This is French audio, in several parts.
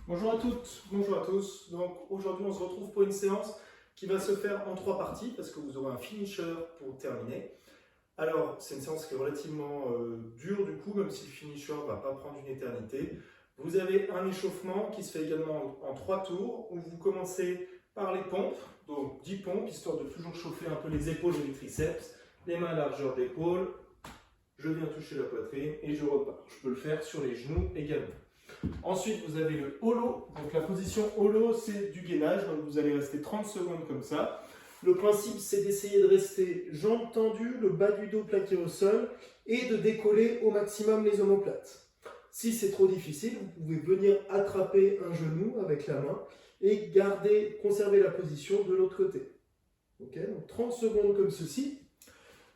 Bonjour à toutes, bonjour à tous. Donc aujourd'hui on se retrouve pour une séance qui va se faire en 3 parties parce que vous aurez un finisher pour terminer. Alors c'est une séance qui est relativement dure du coup, même si le finisher ne va pas prendre une éternité. Vous avez un échauffement qui se fait également en 3 tours où vous commencez par les pompes, donc 10 pompes histoire de toujours chauffer un peu les épaules et les triceps, les mains à largeur d'épaule. Je viens toucher la poitrine et je repars. Je peux le faire sur les genoux également. Ensuite, vous avez le holo. Donc la position holo, c'est du gainage. Donc vous allez rester 30 secondes comme ça. Le principe, c'est d'essayer de rester jambes tendues, le bas du dos plaqué au sol et de décoller au maximum les omoplates. Si c'est trop difficile, vous pouvez venir attraper un genou avec la main et conserver la position de l'autre côté. Okay, donc 30 secondes comme ceci.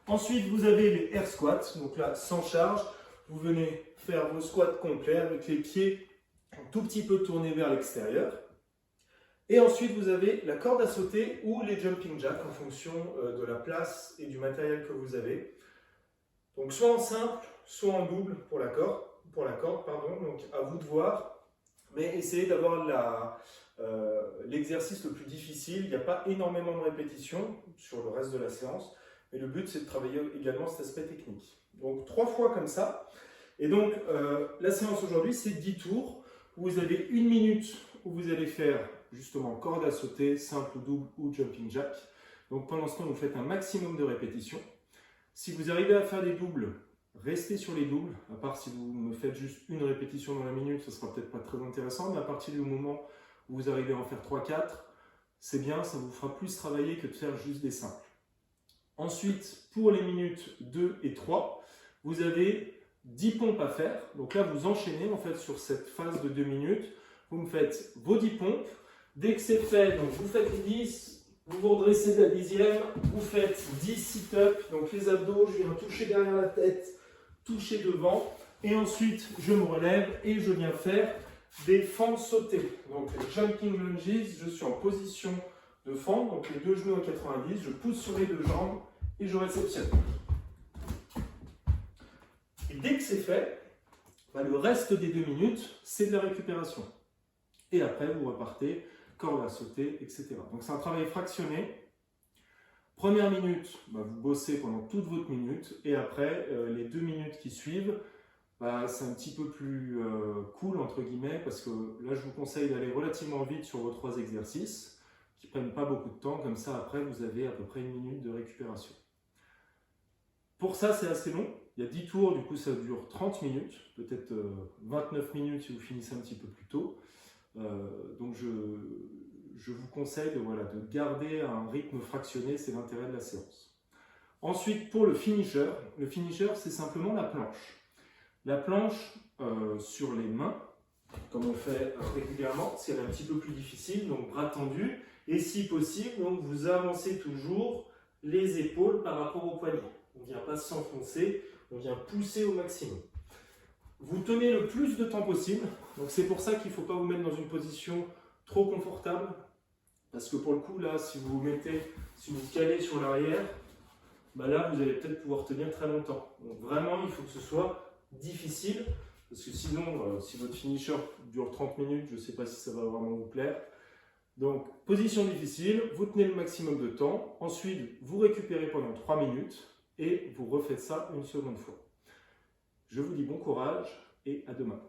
Ensuite, vous avez les air squats. Donc là, sans charge, vous venez faire vos squats complets avec les pieds un tout petit peu tournés vers l'extérieur. Et ensuite, vous avez la corde à sauter ou les jumping jacks en fonction de la place et du matériel que vous avez. Donc soit en simple, soit en double pour la corde, donc à vous de voir. Mais essayez d'avoir l'exercice le plus difficile. Il n'y a pas énormément de répétitions sur le reste de la séance. Mais le but, c'est de travailler également cet aspect technique. Donc 3 fois comme ça. Et donc, la séance aujourd'hui, c'est 10 tours. Où vous avez 1 minute où vous allez faire justement corde à sauter, simple ou double ou jumping jack. Donc pendant ce temps, vous faites un maximum de répétitions. Si vous arrivez à faire des doubles, restez sur les doubles. À part si vous me faites juste une répétition dans la minute, ce ne sera peut-être pas très intéressant. Mais à partir du moment où vous arrivez à en faire 3-4, c'est bien, ça vous fera plus travailler que de faire juste des simples. Ensuite, pour les minutes 2 et 3, vous avez 10 pompes à faire. Donc là, vous enchaînez en fait sur cette phase de 2 minutes. Vous me faites vos 10 pompes. Dès que c'est fait, donc vous faites les 10, vous vous redressez de la 10e, vous faites 10 sit-ups, donc les abdos, je viens toucher derrière la tête, toucher devant. Et ensuite, je me relève et je viens faire des fentes sautées. Donc les jumping lunges, je suis en position de fente, donc les deux genoux à 90, je pousse sur les deux jambes et je réceptionne. Et dès que c'est fait, le reste des 2 minutes, c'est de la récupération. Et après, vous repartez, corde à sauter, etc. Donc c'est un travail fractionné. Première minute, vous bossez pendant toute votre minute. Et après, les 2 minutes qui suivent, c'est un petit peu plus cool, entre guillemets, parce que là, je vous conseille d'aller relativement vite sur vos 3 exercices, qui ne prennent pas beaucoup de temps. Comme ça, après, vous avez à peu près 1 minute de récupération. Pour ça, c'est assez long. Il y a 10 tours, du coup, ça dure 30 minutes, peut-être 29 minutes si vous finissez un petit peu plus tôt. Donc, je vous conseille de garder un rythme fractionné, c'est l'intérêt de la séance. Ensuite, pour le finisher c'est simplement la planche. La planche sur les mains, comme on fait régulièrement, c'est un petit peu plus difficile, donc bras tendus. Et si possible, donc, vous avancez toujours les épaules par rapport au poignet. On ne vient pas s'enfoncer, on vient pousser au maximum. Vous tenez le plus de temps possible, donc c'est pour ça qu'il ne faut pas vous mettre dans une position trop confortable, parce que pour le coup, là, si vous calez sur l'arrière, là, vous allez peut-être pouvoir tenir très longtemps. Donc vraiment, il faut que ce soit difficile, parce que sinon, si votre finisher dure 30 minutes, je ne sais pas si ça va vraiment vous plaire. Donc, position difficile, vous tenez le maximum de temps, ensuite, vous récupérez pendant 3 minutes, et vous refaites ça une seconde fois. Je vous dis bon courage et à demain.